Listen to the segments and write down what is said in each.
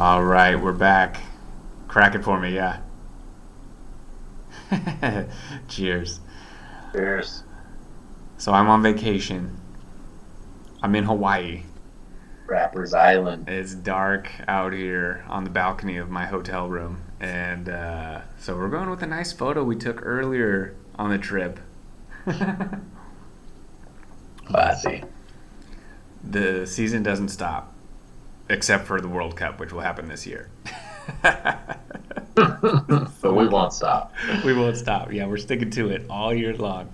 All right, we're back. Crack it for me, yeah. Cheers. Cheers. So I'm on vacation. I'm in Hawaii. Rappers Island. It's dark out here on the balcony of my hotel room. And so we're going with a nice photo we took earlier on the trip. But Classy. the season doesn't stop, except for the World Cup, which will happen this year. But we won't stop. We won't stop. Yeah, we're sticking to it all year long.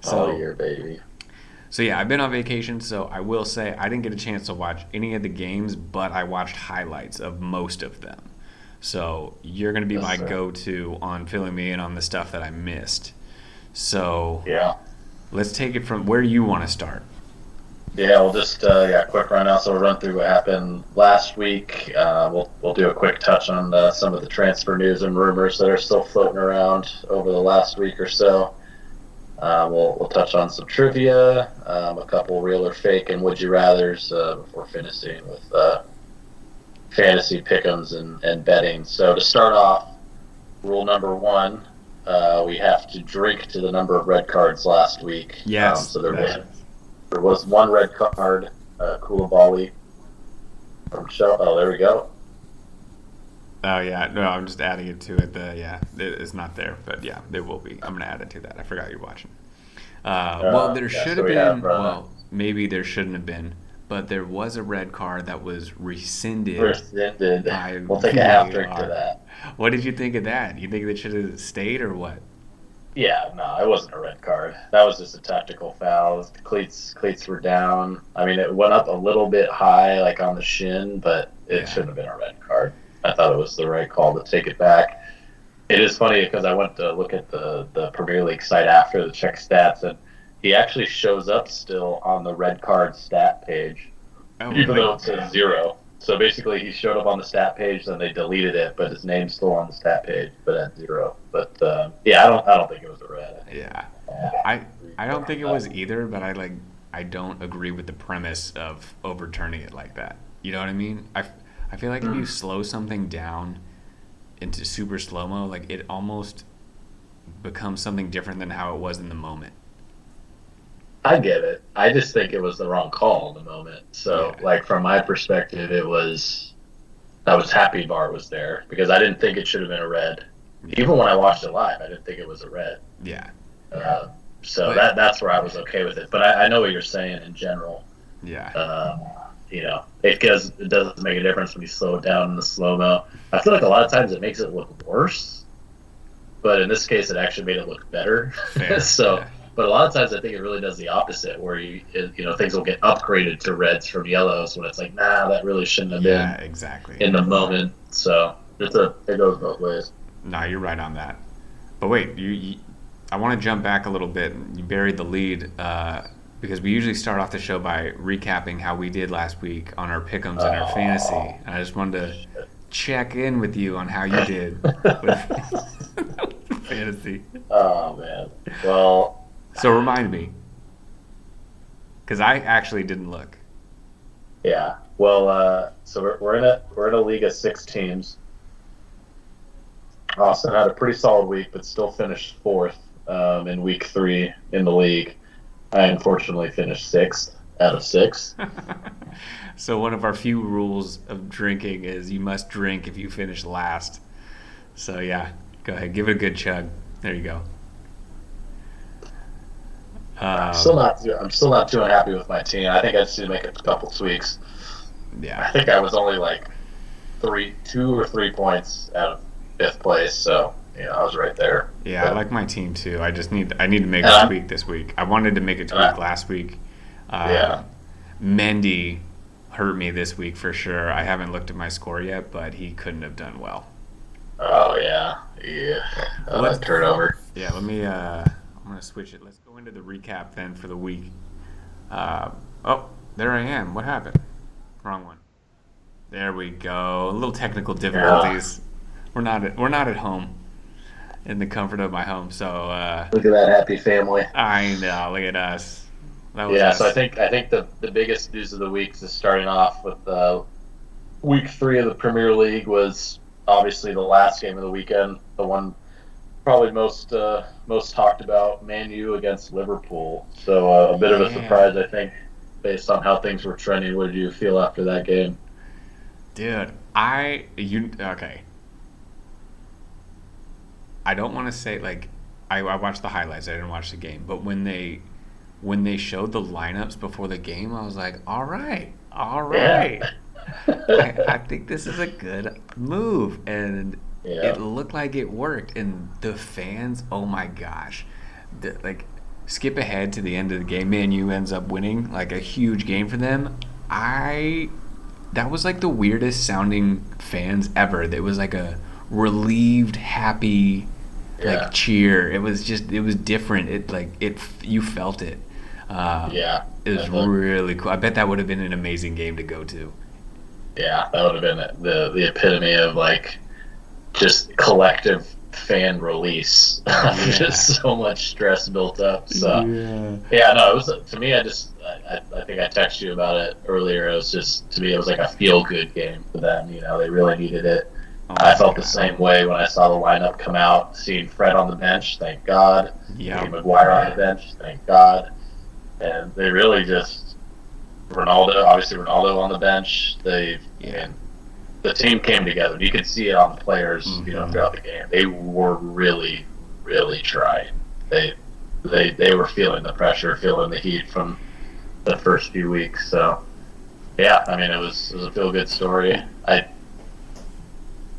All So year, baby. So yeah, I've been on vacation, so I will say I didn't get a chance to watch any of the games, but I watched highlights of most of them. So you're going to be Yes, my sir. go-to on filling me in on the stuff that I missed. So Yeah. let's take it from where you want to start. Yeah, we'll just quick run out. So we'll run through what happened last week. We'll do a quick touch on some of the transfer news and rumors that are still floating around over the last week or so. We'll touch on some trivia, a couple real or fake, and would you rather's before finishing with fantasy pick'ems and betting. So to start off, rule number one, we have to drink to the number of red cards last week. Yes. So there was one red card, Koulibaly from Shell. Oh, there we go. Oh yeah, no, I'm just adding it to it. It's not there, but yeah, there will be. I'm gonna add it to that. I forgot you're watching. Well, there Yeah, should so have we been. have Well, maybe there shouldn't have been, but there was a red card that was rescinded rescinded. by We'll take a half drink to VAR. that. What did you think of that? You think they should have stayed or what? Yeah, no, it wasn't a red card. That was just a tactical foul. The cleats were down. I mean, it went up a little bit high, like on the shin, but it Yeah. shouldn't have been a red card. I thought it was the right call to take it back. It is funny because I went to look at the Premier League site after to check stats, and he actually shows up still on the red card stat page, Oh, even really? though it says zero. So basically, he showed up on the stat page, then they deleted it, but his name's still on the stat page, but at zero. But yeah, I don't think it was a red. Yeah. I don't think it was either, but I don't agree with the premise of overturning it like that. You know what I mean? I feel like if you slow something down into super slow mo, like it almost becomes something different than how it was in the moment. I get it. I just think it was the wrong call in the moment. So, Yeah. like from my perspective, I was happy Bar was there because I didn't think it should have been a red. Even when I watched it live, I didn't think it was a red. Yeah. Uh, so But that's where I was okay with it. But I know what you're saying in general. yeah. It doesn't make a difference when you slow it down in the slow mo. I feel like a lot of times it makes it look worse, but in this case, it actually made it look better. Fair. So. Yeah. But a lot of times, I think it really does the opposite, where things will get upgraded to reds from yellows when it's like, nah, that really shouldn't have Yeah, been exactly. in the moment. So it goes both ways. No, you're right on that. But wait, I want to jump back a little bit. You buried the lead because we usually start off the show by recapping how we did last week on our pick'ems and our fantasy. And I just wanted to check in with you on how you did with fantasy. Oh man. Well, So remind me, because I actually didn't look. yeah. Well, so we're in a league of 6 teams. Austin had a pretty solid week, but still finished fourth in week 3 in the league. I unfortunately finished sixth out of 6. So one of our few rules of drinking is you must drink if you finish last. So yeah, go ahead, give it a good chug. There you go. I'm Um, still not too unhappy with my team. I think I just need to make a couple tweaks. I yeah, think I was only like 2 or 3 points out of 5th place, so I was right there. yeah, I like my team too. I need to make And a I'm- tweak this week. I wanted to make a and tweak I- last week. Yeah. Mendy hurt me this week for sure. I haven't looked at my score yet, but he couldn't have done well. Oh yeah. Let's- Turnover. Yeah, let me. I'm gonna switch it. Let's go into the recap then for the week. Oh, there I am. What happened? Wrong one. There we go. A little technical difficulties. We're not at home in the comfort of my home. So Look at that happy family. I know. Look at us. That was Yeah, us. so I think the biggest news of the week is starting off with week 3 of the Premier League was obviously the last game of the weekend, the one probably most talked about, Man U against Liverpool. So a bit of a Yeah, surprise, I think, based on how things were trending. What did you feel after that game? dude. Okay. I don't want to say like I watched the highlights. I didn't watch the game, but when they showed the lineups before the game, I was like, all right, all Yeah, right. I think this is a good move, and it yeah, looked like it worked. And the fans, oh my gosh, like skip ahead to the end of the game. Man, U ends up winning like a huge game for them. I That was like the weirdest sounding fans ever. It was like a relieved, happy, like yeah, cheer. It was different. You felt it. Uh, yeah. it was really cool. I bet that would have been an amazing game to go to. Yeah, that would have been the epitome of like just collective fan release after Yeah. just so much stress built up. So Yeah. yeah, no, it was to me. I think I texted you about it earlier. It was just to me, it was like a feel good game for them. You know, they really needed it. Oh I my felt the god. same way when I saw the lineup come out, seeing Fred on the bench. Thank God. Seeing Yep. Maguire on the bench. Thank God. And they really just Ronaldo on the bench. I Yeah. mean, the team came together. You could see it on the players, Hmm. throughout the game. They were really, really trying. They they were feeling the pressure, feeling the heat from the first few weeks. So yeah, I mean, it was a feel good story.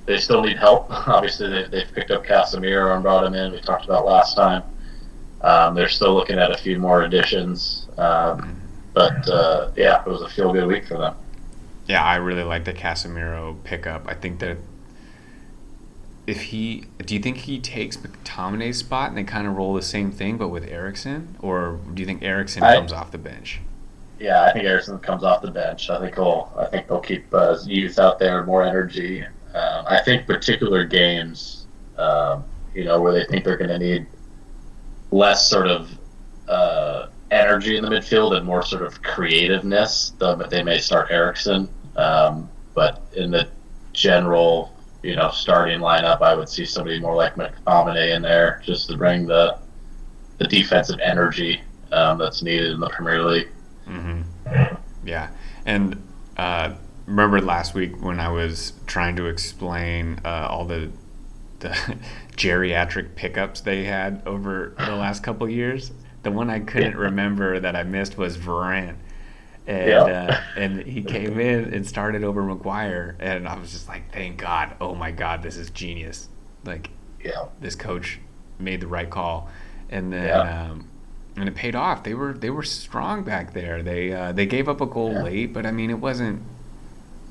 They still need help. Obviously, they've picked up Casemiro and brought him in. We talked about last time. They're still looking at a few more additions. But yeah, it was a feel good week for them. Yeah, I really like the Casemiro pickup. I think that do you think he takes McTominay's spot and they kind of roll the same thing but with Ericsson, or do you think Ericsson I comes off the bench? Yeah, I think Erickson comes off the bench. I think they'll keep youth out there, more energy. I think particular games, where they think they're going to need less sort of energy in the midfield and more sort of creativeness, they may start Erickson. But in the general, starting lineup, I would see somebody more like McTominay in there just to bring the defensive energy that's needed in the Premier League. Hmm. Yeah, and remember last week when I was trying to explain all the geriatric pickups they had over the last couple years? The one I couldn't remember that I missed was Varane, Yeah. and he came in and started over Maguire, and I was just like, thank God! Oh my God, this is genius! Like Yeah. this coach made the right call, and then Yeah. and it paid off. They were strong back there. They gave up a goal Yeah. late, but I mean it wasn't.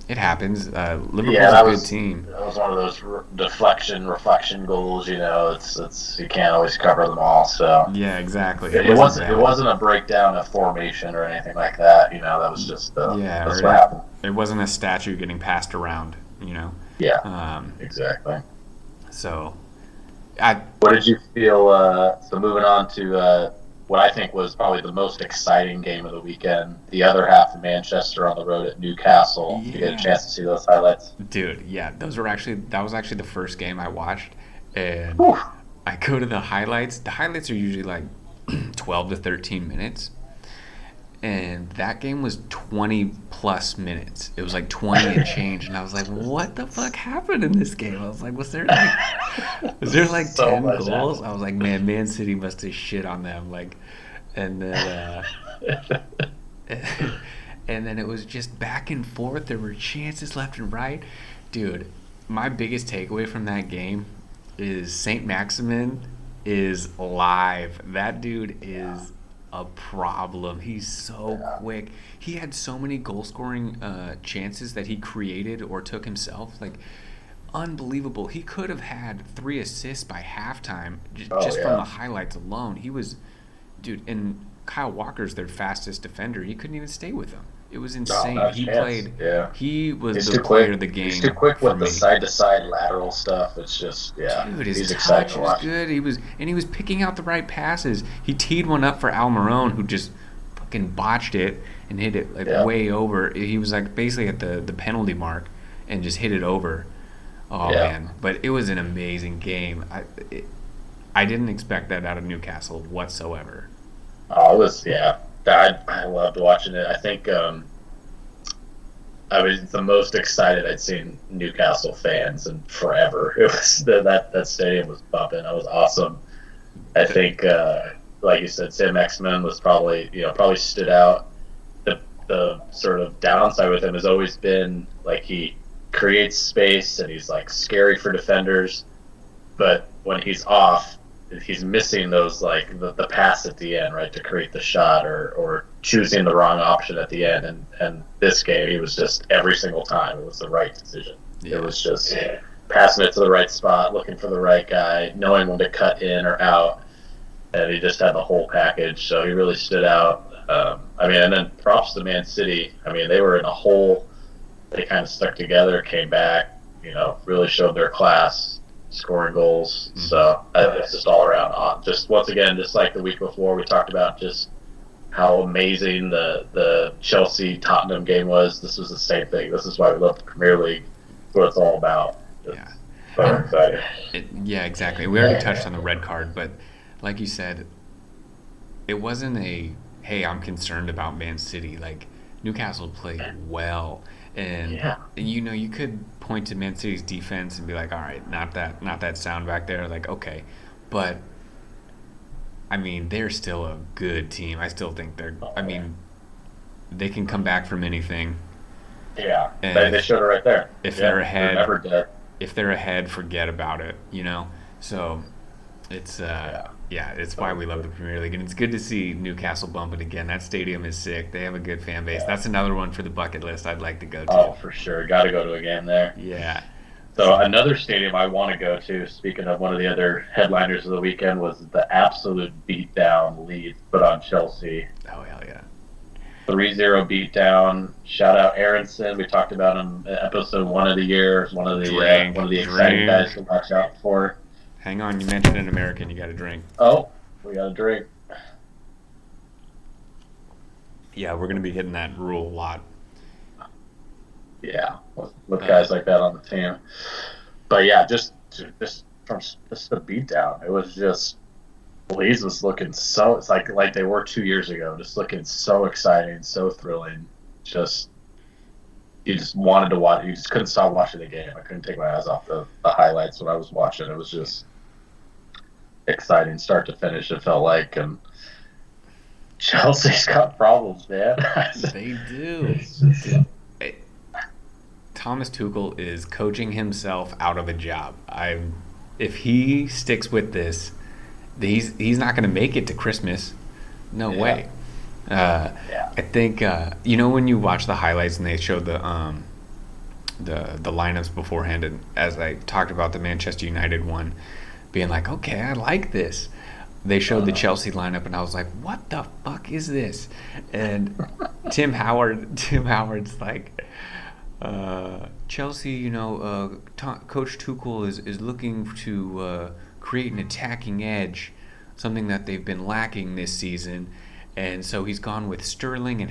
It happens. Yeah, Liverpool's a good team. that was one of those deflection, reflection goals. It's you can't always cover them all. So Yeah, exactly. It it wasn't wasn't it bad. wasn't a breakdown of formation or anything like that. That was just Yeah, or that's what happened. it wasn't a statue getting passed around. You know. Yeah, Um, exactly. so I What did you feel? So moving on to what I think was probably the most exciting game of the weekend, the other half of Manchester on the road at Newcastle. Did you get a Yeah, chance to see those highlights? dude. Yeah, that was actually the first game I watched, and Whew. I go to the highlights. The highlights are usually like 12 to 13 minutes, and that game was 20 plus minutes. It was like 20 and change, and I was like, what the fuck happened in this game? I was like, was there like So 10 much goals? happened. I was like, man, Man City must have shit on them. Like, and then and then it was just back and forth. There were chances left and right. Dude, my biggest takeaway from that game is Saint Maximin is live. That dude is a problem. He's so Yeah. quick. He had so many goal scoring chances that he created or took himself. Like, unbelievable. He could have had 3 assists by halftime Oh just from the yeah. highlights alone. Dude, and Kyle Walker's their fastest defender. He couldn't even stay with them. It was No, insane. not a chance. Yeah. He was He's the too player quick. of the He's too game quick for with the me. side to side lateral stuff. It's just yeah. Dude, his He's exciting touch to was watch. good. He was picking out the right passes. He teed one up for Almiron, who just fucking botched it and hit it like Yeah. way over. He was like basically at the penalty mark. and just hit it over. Oh Yeah. man, but it was an amazing game. I didn't expect that out of Newcastle whatsoever. Oh, it was, yeah. I loved watching it. I think I was the most excited I'd seen Newcastle fans in forever. It was that stadium was bumping. It was awesome. I think, like you said, Sam Exman was probably stood out. The sort of downside with him has always been like he creates space and he's like scary for defenders, but when he's off, he's missing those like the pass at the end, right, to create the shot or choosing the wrong option at the end. And this game, he was just every single time it was the right decision. Yeah. It was just passing it to the right spot, looking for the right guy, knowing when to cut in or out, and he just had the whole package. So he really stood out. And then props to Man City. I mean, they were in a hole. They kind of stuck together, came back, really showed their class, scoring goals. Mm-hmm. So it's just all around. Just once again, just like the week before, we talked about just how amazing the Chelsea-Tottenham game was. This was the same thing. This is why we love the Premier League. It's what it's all about. Yeah. So excited. Yeah, exactly. We already touched on the red card, but like you said, it wasn't hey, I'm concerned about Man City. Like, Newcastle played well. And, you could point to Man City's defense and be like, all right, not that sound back there. Like, okay. But, I mean, they're still a good team. I still think they can come back from anything. Yeah, they showed it right there. If they're ahead, forget about it, So, it's it's why we love the Premier League, and it's good to see Newcastle bumping again. That stadium is sick. They have a good fan base. That's another one for the bucket list I'd like to go to. Oh, for sure. Got to go to a game there. Yeah. So another stadium I want to go to, speaking of one of the other headliners of the weekend, was the absolute beatdown Leeds put on Chelsea. Oh, hell yeah. 3-0 beatdown. Shout out Aronson. We talked about him in episode 1 of the year. One of the exciting guys to watch out for. Hang on, you mentioned an American. You got to drink. Oh, we got to drink. Yeah, we're going to be hitting that rule a lot. Yeah, with guys like that on the team. But yeah, just the beatdown. It was just Leeds was looking so. It's like they were 2 years ago. Just looking so exciting, so thrilling. You just wanted to watch. You just couldn't stop watching the game. I couldn't take my eyes off the highlights when I was watching. It was just exciting, start to finish. It felt like, and Chelsea's got problems, man. They do. Thomas Tuchel is coaching himself out of a job. If he sticks with this, he's not going to make it to Christmas. No way. I think when you watch the highlights and they show the lineups beforehand, and as I talked about the Manchester United one, being like, okay, I like this. They showed the Chelsea lineup, and I was like, what the fuck is this? And Tim Howard's like, Chelsea, Coach Tuchel is looking to create an attacking edge, something that they've been lacking this season. And so he's gone with Sterling and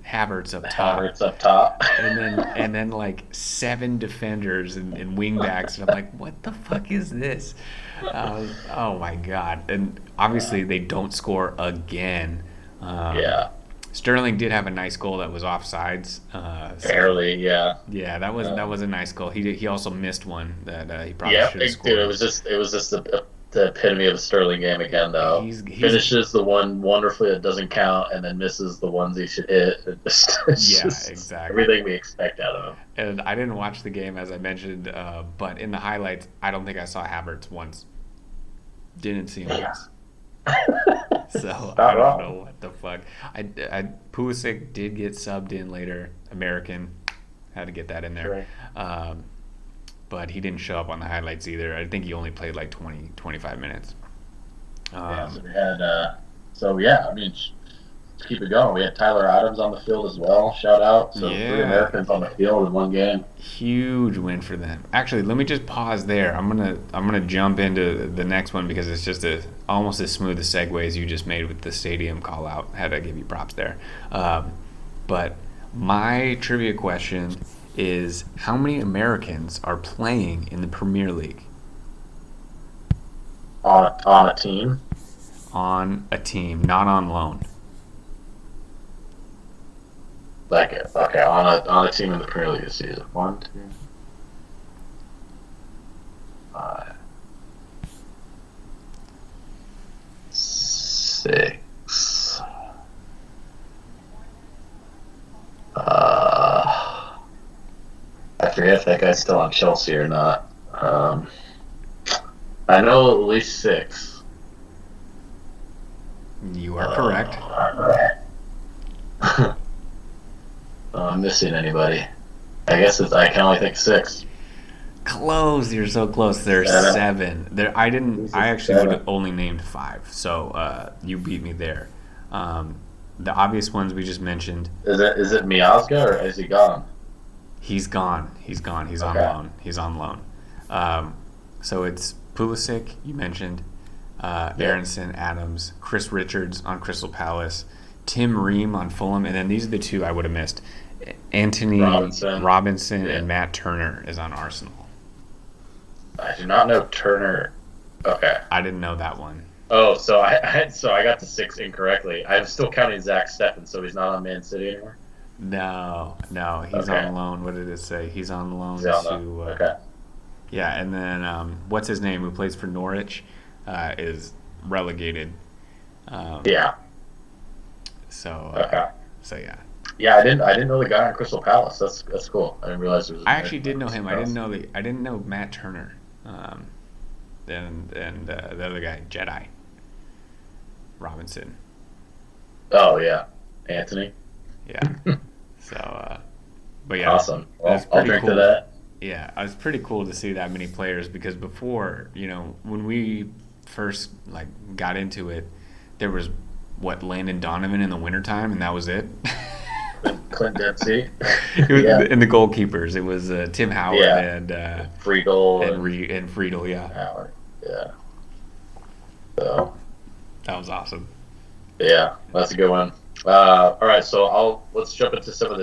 Havertz up top. and then like 7 defenders and wingbacks. And I'm like, what the fuck is this? Oh my god! And obviously they don't score again. Sterling did have a nice goal that was offsides. Barely, yeah. Yeah, that was a nice goal. He also missed one that he probably should have scored. Dude, it was just the epitome of a Sterling game again, though. He finishes the one wonderfully that doesn't count, and then misses the ones he should hit. Exactly. Everything we expect out of him. And I didn't watch the game, as I mentioned, but in the highlights, I don't think I saw Havertz once. Didn't see him once. So I don't know what the fuck. Pulisic did get subbed in later. American, had to get that in there. Right. But he didn't show up on the highlights either. I think he only played like 20, 25 minutes. So we had, let's keep it going. We had Tyler Adams on the field as well. Shout out. So 3 Americans on the field in one game. Huge win for them. Actually, let me just pause there. I'm gonna jump into the next one because it's just almost as smooth a segue as you just made with the stadium call out. Had to give you props there. But my trivia question is how many Americans are playing in the Premier League On a team. on a team, not on loan? Like okay, on a team in the Premier League this season. 1, 2, 5, 6. I forget if that guy's still on Chelsea or not. I know at least 6. You are correct. I'm missing anybody. I guess I can only think 6. Close. You're so close. There's 7. There. I didn't. I actually would 7. have only named 5. So you beat me there. The obvious ones we just mentioned. Is it Miazga or is he gone? He's gone. He's gone. He's on Okay. loan. He's on loan. So it's Pulisic, you mentioned, Aronson, Adams, Chris Richards on Crystal Palace, Tim Ream on Fulham, and then these are the 2 I would have missed. Anthony Robinson Yeah. and Matt Turner is on Arsenal. I do not know Turner. Okay. I didn't know that one. Oh, so I got the 6 incorrectly. I'm still counting Zach Steffen, so he's not on Man City anymore. No, he's Okay. on loan. What did it say? He's on loan He's on to. okay. Yeah, and then what's his name? Who plays for Norwich? Is relegated. Yeah. So. Okay. So yeah. Yeah, I didn't know the guy on Crystal Palace. That's cool. I didn't realize there was. I actually did know him. I didn't know Matt Turner. And the other guy, Jedi. Robinson. Oh yeah, Anthony. Yeah. So, but yeah. Awesome. Well, That's I'll pretty drink cool. to that. Yeah, it was pretty cool to see that many players because before, when we first got into it, there was Landon Donovan in the wintertime, and that was it. Clint Dempsey. It was, Yeah. and the goalkeepers, it was Tim Howard Yeah. and Friedel and Friedel. Yeah, Howard. Yeah. So that was awesome. yeah, that's a good one. All right, so let's jump into some of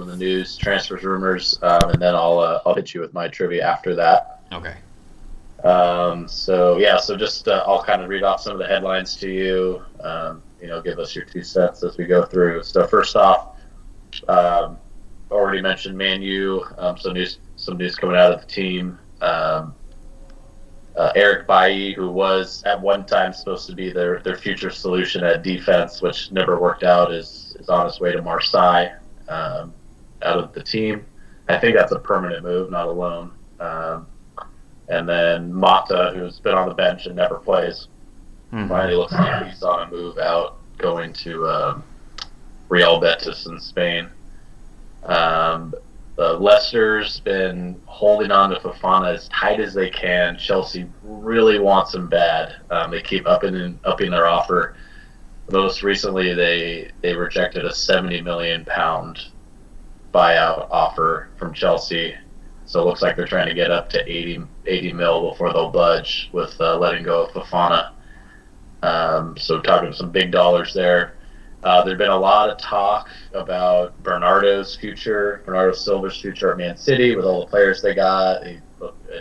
the news, transfers, rumors, and then I'll hit you with my trivia after that. Okay. So just I'll kind of read off some of the headlines to you. Give us your 2 cents as we go through. So first off, already mentioned Man U. Some news coming out of the team. Eric Bailly, who was at one time supposed to be their future solution at defense, which never worked out, is on his way to Marseille out of the team. I think that's a permanent move, not a loan. And then Mata, who's been on the bench and never plays, finally looks like he's on a move out, going to Real Betis in Spain. Leicester's been holding on to Fofana as tight as they can. Chelsea really wants him bad. They keep upping their offer. Most recently, they rejected a £70 million buyout offer from Chelsea. So it looks like they're trying to get up to 80 mil before they'll budge with letting go of Fofana. So talking some big dollars there. There's been a lot of talk about Bernardo Silva's future at Man City with all the players they got. I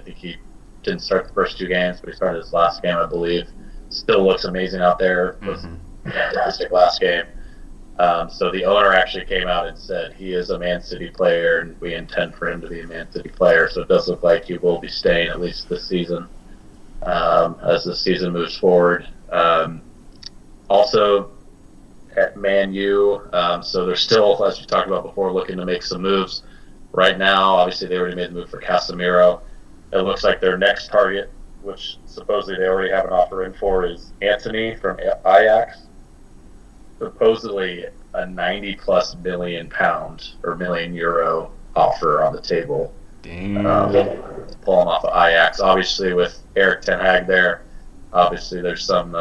think he didn't start the first 2 games, but he started his last game, I believe. Still looks amazing out there. Was fantastic last game. So the owner actually came out and said he is a Man City player, and we intend for him to be a Man City player. So it does look like he will be staying at least this season as the season moves forward. Also, at Man U, so they're still, as we talked about before, looking to make some moves. Right now, obviously, they already made the move for Casemiro. It looks like their next target, which supposedly they already have an offer in for, is Anthony from Ajax. Supposedly a 90-plus million pound or million euro offer on the table. Dang. Pull him off of Ajax. Obviously, with Eric Ten Hag there, obviously there's some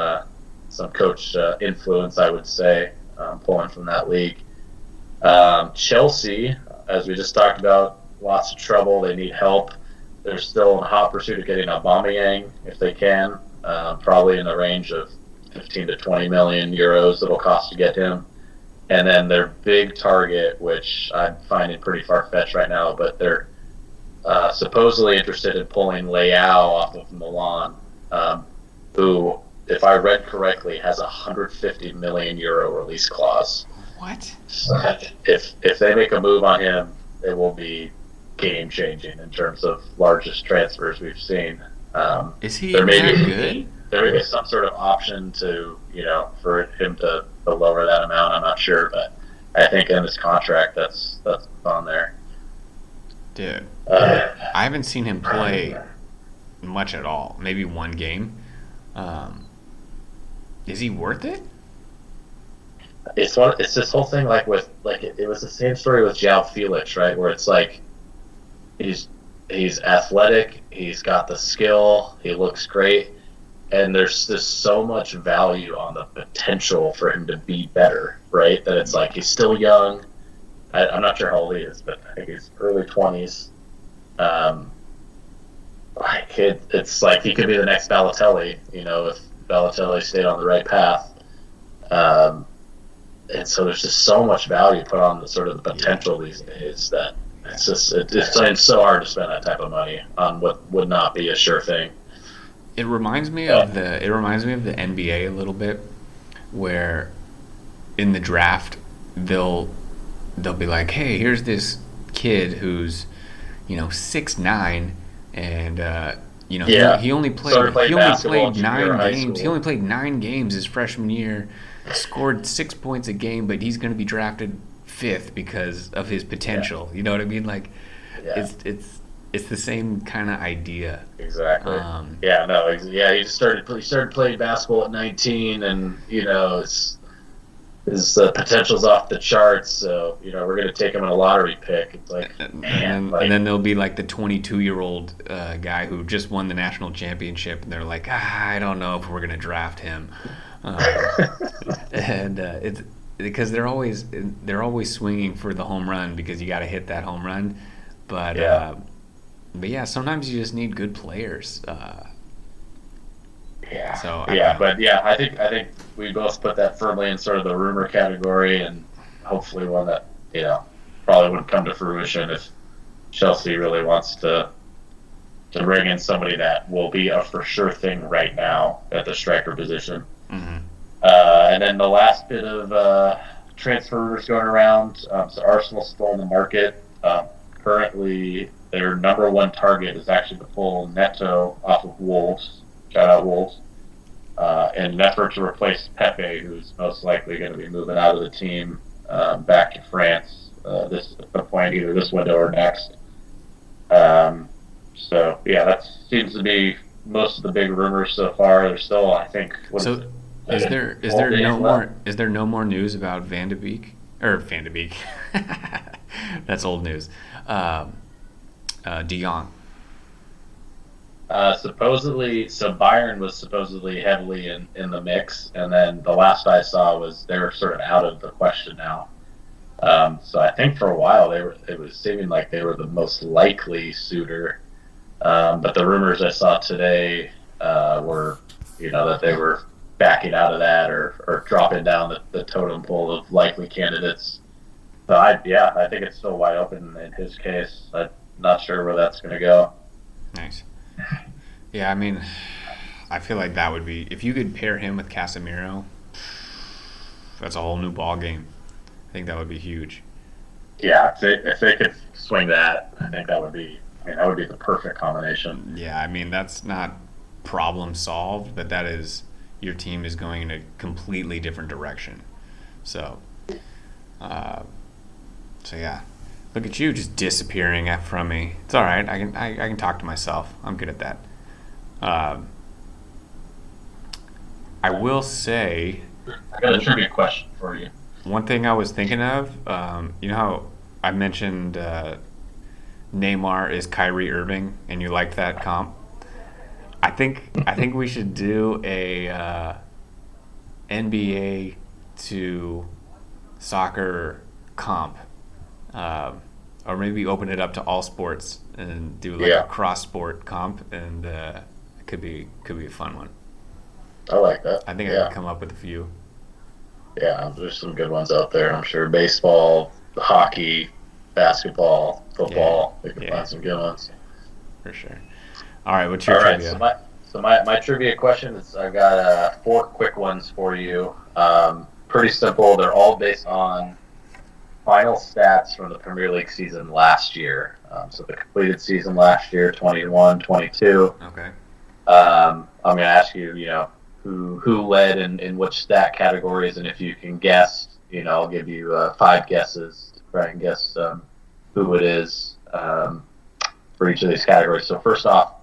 coach influence, I would say, pulling from that league. Chelsea, as we just talked about, lots of trouble. They need help. They're still in hot pursuit of getting Aubameyang if they can, probably in the range of 15 to 20 million euros it'll cost to get him. and then their big target, which I'm finding pretty far fetched right now, but they're supposedly interested in pulling Leao off of Milan, who, if I read correctly, has a 150 million euro release clause. What? So if they make a move on him, it will be game changing in terms of largest transfers we've seen. Is he There may that be good? there may be some sort of option to for him to lower that amount. I'm not sure, but I think in his contract that's on there. Dude, Uh, I haven't seen him play much at all. Maybe one game. Um, is he worth it? it's this whole thing like with like it was the same story with João Felix, right? Where it's like he's he's athletic, he's got the skill, he looks great, and there's just so much value on the potential for him to be better, right? That it's like he's still young. I'm not sure how old he is, but I think he's early 20s. Um, it's like he could be the next Balotelli, if Balotelli stayed on the right path. Um, and so there's just so much value put on the sort of the potential these days that it's so hard to spend that type of money on what would not be a sure thing. It reminds me of the NBA a little bit, where in the draft they'll be like, hey, here's this kid who's 6'9", and Yeah, he only started played playing basketball in junior nine high games. He school. only played 9 games his freshman year, scored 6 points a game, but he's going to be drafted fifth because of his Yeah, potential. You know what I mean? Like, yeah, it's the same kind of idea. exactly. Um, Yeah, no, yeah. He started playing basketball at 19, and his potential's off the charts. So we're gonna take him in a lottery pick. It's like, and man, then there'll be like the 22-year-old guy who just won the national championship, and they're like, I don't know if we're gonna draft him, um, and it's because they're always swinging for the home run because you got to hit that home run, but yeah. yeah, sometimes you just need good players. Yeah, So I don't yeah, know. but yeah, I think we both put that firmly in sort of the rumor category, and hopefully one that probably wouldn't come to fruition if Chelsea really wants to bring in somebody that will be a for sure thing right now at the striker position. Hmm. And then the last bit of transfer rumors going around. So Arsenal's still in the market. Currently, their number one target is actually to pull Neto off of Wolves. Shout out Wolves. In an effort to replace Pepe, who's most likely going to be moving out of the team back to France this at some point, either this window or next. Um, so yeah, that seems to be most of the big rumors so far. There's still, I think, what is So it, is there is 12 there days no left. more is there no more news about Van de Beek or Van de Beek? That's old news. Um, De Jong. Supposedly, so Bayern was supposedly heavily in the mix, and then the last I saw was they were sort of out of the question now. So I think for a while it was seeming like they were the most likely suitor, but the rumors I saw today were, that they were backing out of that or dropping down the totem pole of likely candidates. So I think it's still wide open in his case. I'm not sure where that's going to go. Nice. Yeah, I mean, I feel like that would be if you could pair him with Casemiro. That's a whole new ball game. I think that would be huge. Yeah, if they could swing that, I think that would be the perfect combination. Yeah, I mean that's not problem solved, but that is your team is going in a completely different direction. So, uh, so yeah, look at you just disappearing from me. It's all right. I can talk to myself. I'm good at that. Um, I will say I got a trivia question for you. one thing I was thinking of. You know how I mentioned Neymar is Kyrie Irving, and you liked that comp. I think we should do a NBA to soccer comp, or maybe open it up to all sports and do like a Yeah, cross sport comp, and it could be a fun one. I like that. I think I Yeah, could come up with a few. Yeah, there's some good ones out there. I'm sure baseball, hockey, basketball, Yeah, football. We can yeah, find some good ones. for sure. All right, what's your All right, so trivia? my trivia question is I've got four quick ones for you. Pretty simple. They're all based on final stats from the Premier League season last year. So the completed season last year, 21-22. Okay. I'm going to ask you, who led in which stat categories, and if you can guess, I'll give you five guesses to try and guess who it is for each of these categories. So first off,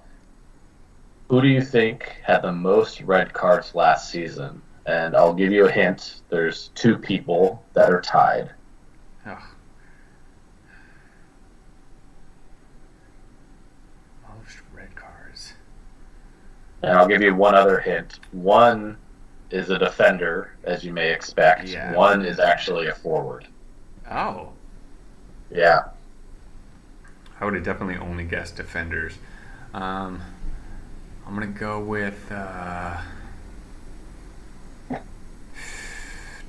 who do you think had the most red cards last season? And I'll give you a hint. There's two people that are tied. Oh, most red cards. And I'll give you one other hint. One is a defender, as you may expect. Yeah. One is actually a forward. Oh, Yeah. I would have definitely only guessed defenders. Um, I'm gonna go with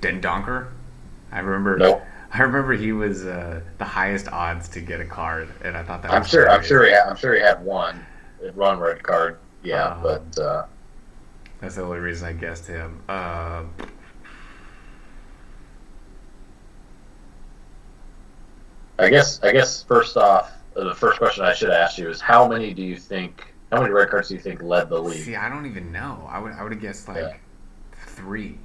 Den Donker. I remember. Nope. I remember he was the highest odds to get a card, and I thought that I'm was sure. I'm hilarious. sure. I'm sure he had one red card. Yeah, Um, but that's the only reason I guessed him. I guess first off, the first question I should ask you is how many red cards do you think led the See, league? I don't even know. I would have guessed Yeah. like three,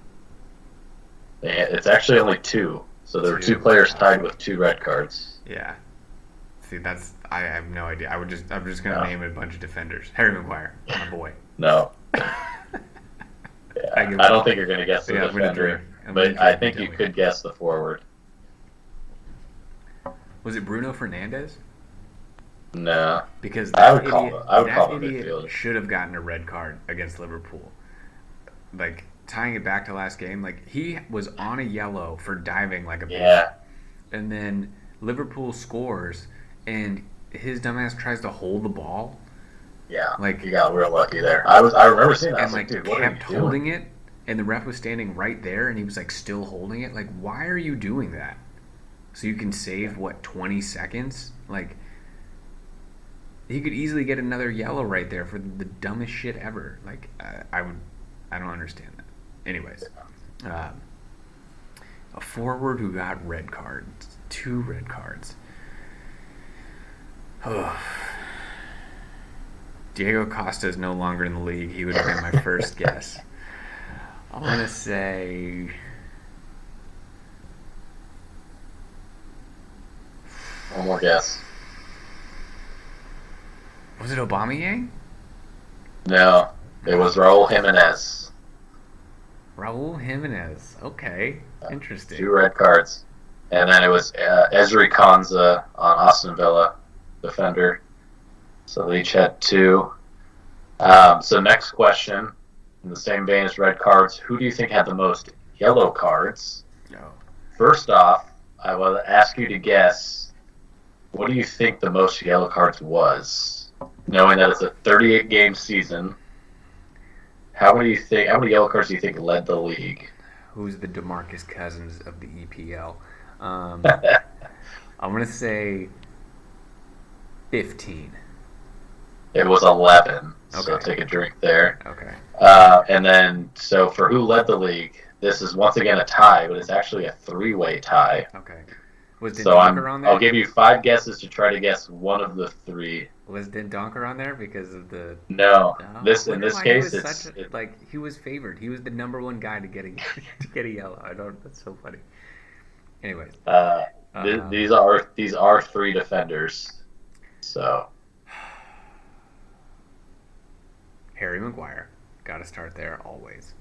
It's actually only two. So there were two two. players tied with two red cards. Yeah. See, that's I have no idea. I'm just gonna No, name a bunch of defenders. Harry Maguire, my boy. no. I Yeah, give I up. don't think you're going to guess the Yeah, I'm gonna drink. defender, I'm gonna but I drink. You think tell you me. could guess the forward. Was it Bruno Fernandez? No, Because I that would call idiot, him. I would that call him a idiot midfielder. should have gotten a red card against Liverpool. Like tying it back to last game, like he was on a yellow for diving like a bitch, Yeah, and then Liverpool scores, and his dumbass tries to hold the ball, yeah. like You got real lucky there. I remember seeing that. I and was like, like dude, what are you kept doing? holding it, and the ref was standing right there, and he was like still holding it. Like, why are you doing that? So you can save what 20 seconds? Like he could easily get another yellow right there for the dumbest shit ever. Like I don't understand that. Anyways, um, a forward who got red cards, two red cards. Diego Costa is no longer in the league. He would have been my first guess. I want to say One more guess. was it Aubameyang? No, it was Raul Jimenez. Raul Jimenez. Okay, Two interesting. red cards, and then it was Ezri Konza on Aston Villa, defender. So they each had two. So next question, in the same vein as red cards, who do you think had the most yellow cards? Oh, First off, I will ask you to guess what do you think the most yellow cards was? Knowing that it's a 38 game season, how many yellow cards do you think led the league? who's the DeMarcus Cousins of the EPL? Um, I'm gonna say 15. It was 11. So Okay. take a drink there. Okay. And then, so for who led the league, this is once again a tie, but it's actually a three-way tie. Okay. Was So Dendonker on I'll there? give you five guesses to try to guess one of the three. Was Dendonker on there because of the? No, No. I this in wonder this why he case, was such a like he was favored. He was the number one guy to get a to get a yellow. I don't. That's so funny. Anyways, uh, um, these are three defenders. So Harry Maguire. Got to start there always.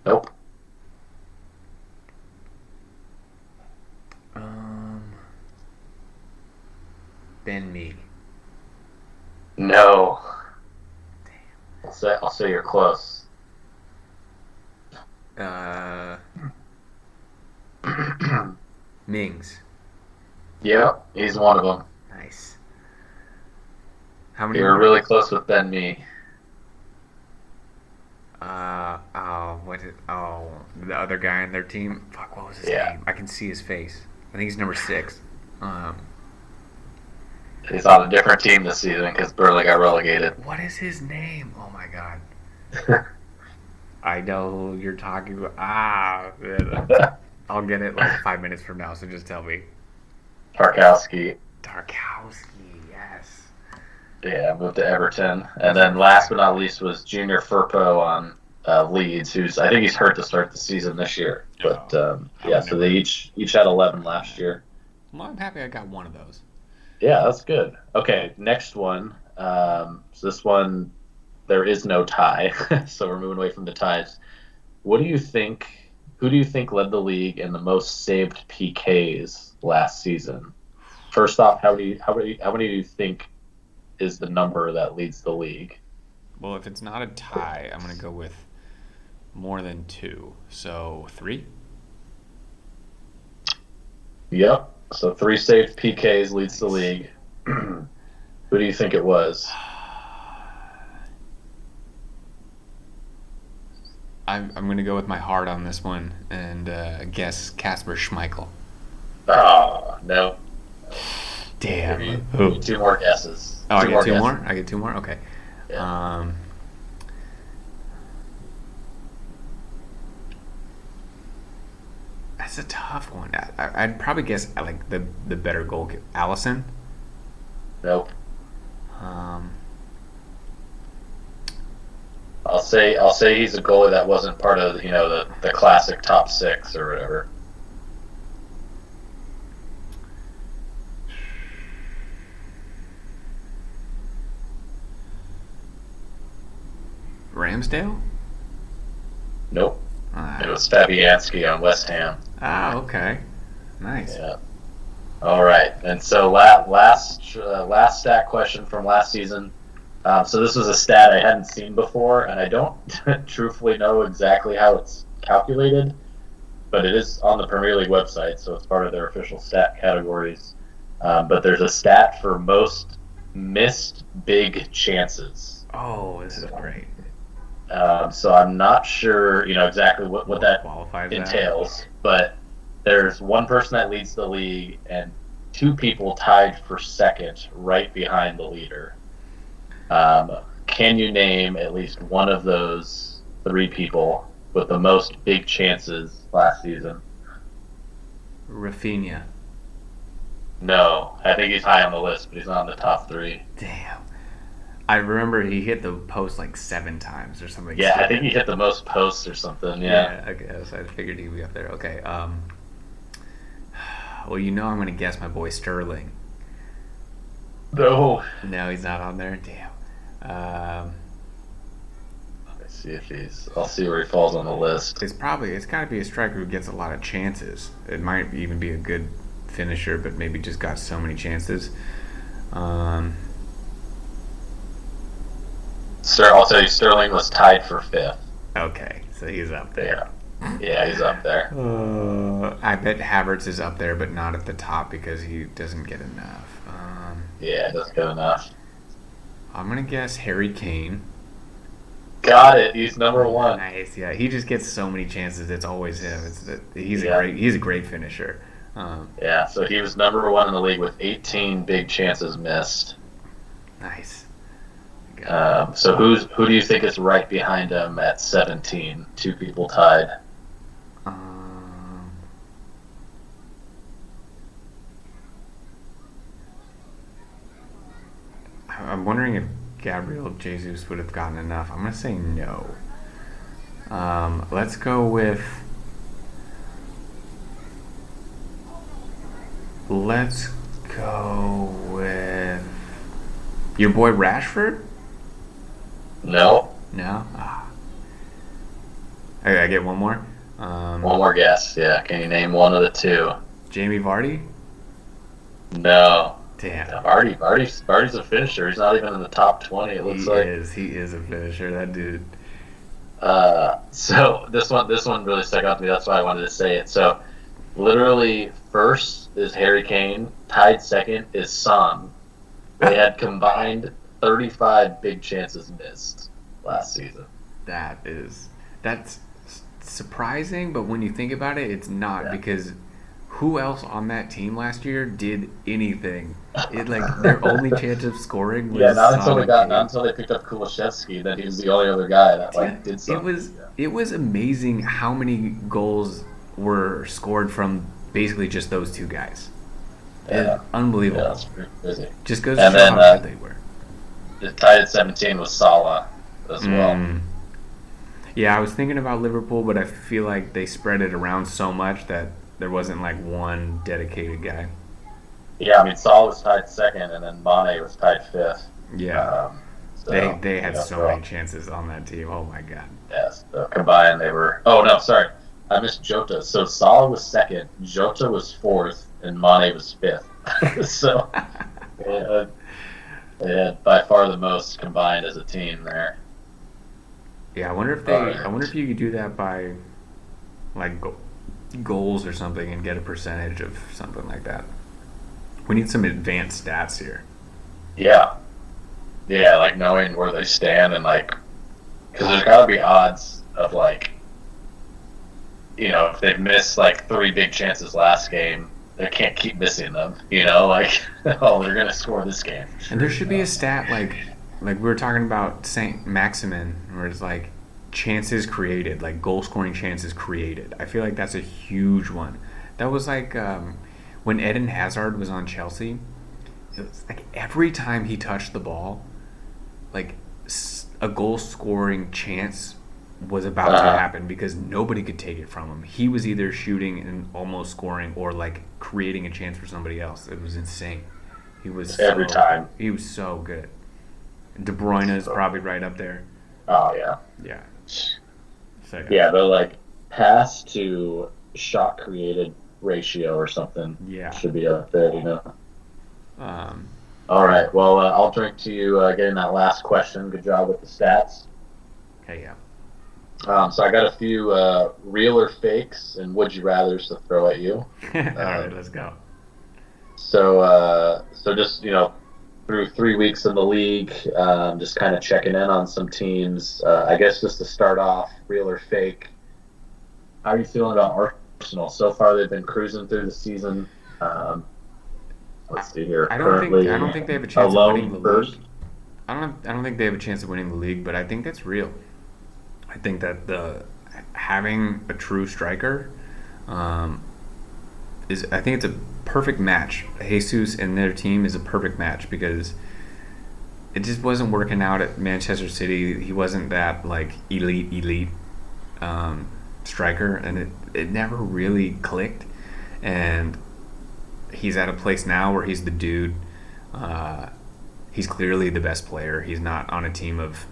nope, Um, Ben Me. no. I'll say you're close. Uh, Mings. Yep, he's one of them. Nice. How many You're more? really close with Ben Me. The other guy on their team. Fuck, what was his Yeah, name? I can see his face. I think he's number 6. Um, he's on a different team this season because Burley got relegated. what is his name? Oh my god. I know who you're talking about. Man. I'll get it like 5 minutes from now, so just tell me. Tarkowski. Tarkowski, yes. Yeah, moved to Everton. And He's then number last 5. but not least was Junior Firpo on Leeds, who's I think he's hurt to start the season this year. But I would so they never. each had 11 last year. Well, I'm happy I got one of those. Yeah, that's good. Okay, next one. So this one there is no tie, so we're moving away from the ties. What do you think? Who do you think led the league in the most saved PKs last season? First off, how many do you think is the number that leads the league? Well, if it's not a tie, I'm gonna go with more than 2. So 3. Yep. So 3 saved PKs leads the Nice. league. Who do you think it was? I'm gonna go with my heart on this one and guess Casper Schmeichel. Oh no. Damn. Give you Who? 2 more guesses. Oh, I Two get more 2 guesses. more. I get 2 more. Okay. Yeah. Um, that's a tough one. I'd probably guess like the better goal, Allison. Nope. Um, I'll say he's a goalie that wasn't part of the classic top 6 or whatever. Ramsdale. Nope. It Ah, was Fabianski on West Ham. okay. Nice. Yeah. All right. And so last stat question from last season. So this was a stat I hadn't seen before, and I don't truthfully know exactly how it's calculated, but it is on the Premier League website, so it's part of their official stat categories. But there's a stat for most missed big chances. Oh, this is great. So I'm not sure, exactly what that Qualifies that. entails, but there's one person that leads the league and 2 people tied for second right behind the leader. Can you name at least one of those 3 people with the most big chances last season? Rafinha. No, I think he's high on the list, but he's not in the top 3. Damn. I remember he hit the post like 7 times or something. Yeah, I stupid. think he hit the most posts or something. Yeah. Okay. So I figured he'd be up there. Okay. Well, I'm gonna guess my boy Sterling. No. No, he's not on there. Damn. Let's see I'll see where he falls on the list. It's gotta be a striker who gets a lot of chances. It might even be a good finisher, but maybe just got so many chances. I'll tell you, Sterling was tied for 5th. Okay, so he's up there. Yeah, he's up there. I bet Havertz is up there, but not at the top because he doesn't get enough. Yeah, that's good enough. I'm gonna guess Harry Kane. Got it. He's number 1. Nice, yeah. He just gets so many chances. It's always him. He's Yeah. a great finisher. Yeah, so he was number 1 in the league with 18 big chances missed. Nice. So who do you think is right behind him at 17? 2 people tied. I'm wondering if Gabriel Jesus would have gotten enough. I'm gonna say no. Let's go with. Let's go with your boy Rashford. No. No. I get one more. One more guess. Yeah. Can you name one of the 2? Jamie Vardy. No. Damn. Vardy's a finisher. He's not even in the top 20. It looks like. He is a finisher. That dude. So this one really stuck out to me. That's why I wanted to say it. So, literally, first is Harry Kane. Tied second is Son. They had combined 35 big chances missed last season. That's surprising, but when you think about it, it's not because who else on that team last year did anything? It like their only chance of scoring Yeah, was Son of not Kane. until they picked up Kulishevsky, then he was the only other guy that like did It something. was it was amazing how many goals were scored from basically just those two guys. It's Yeah, yeah, unbelievable. that's pretty crazy. Just goes to And show then how good they were. tied at 17 was Salah as well. Mm. Yeah, I was thinking about Liverpool, but I feel like they spread it around so much that there wasn't like one dedicated guy. Yeah, I mean Salah was tied second, and then Mane was tied fifth. Yeah, Um, they had so so many chances on that team. Oh my god. yes, so combined they were. Oh no, sorry, I missed Jota. So Salah was second, Jota was fourth, and Mane was fifth. So yeah, they had by far the most combined as a team there. Yeah, I wonder if All they. I right. wonder if you could do that by like goals or something and get a percentage of something like that. We need some advanced stats here. Yeah, yeah, like knowing where they stand and like, because there's got to be odds of like, if they've missed like three big chances last game, they can't keep missing them. Like, oh, they're gonna score this game. And there Sure, should be a stat like we were talking about Saint Maximin, where it's like chances created, like goal scoring chances created. I feel like that's a huge one. That was like when Eden Hazard was on Chelsea. It was like every time he touched the ball, like a goal scoring chance was about to happen because nobody could take it from him. He was either shooting and almost scoring or like creating a chance for somebody else. It was insane. every time. He was so good. De Bruyne is probably right up there. Oh yeah, Yeah. So yeah. They're like pass to shot created ratio or something yeah. should be up there. Um, All right. Well, I'll drink to you getting that last question. Good job with the stats. okay, yeah. So I got a few real or fakes and would you rather's to throw at you. All right, let's go. So just through 3 weeks in the league, just kind of checking in on some teams. I guess just to start off, real or fake. How are you feeling about Arsenal so far? They've been cruising through the season. Let's see here. I don't think they have a chance of winning the Alone first. league. I don't think they have a chance of winning the league, but I think that's real. I think that the having a true striker um, is I think it's a perfect match. Jesus and their team is a perfect match because it just wasn't working out at Manchester City. He wasn't that like elite striker, and it never really clicked. And he's at a place now where he's the dude. He's clearly the best player. He's not on a team of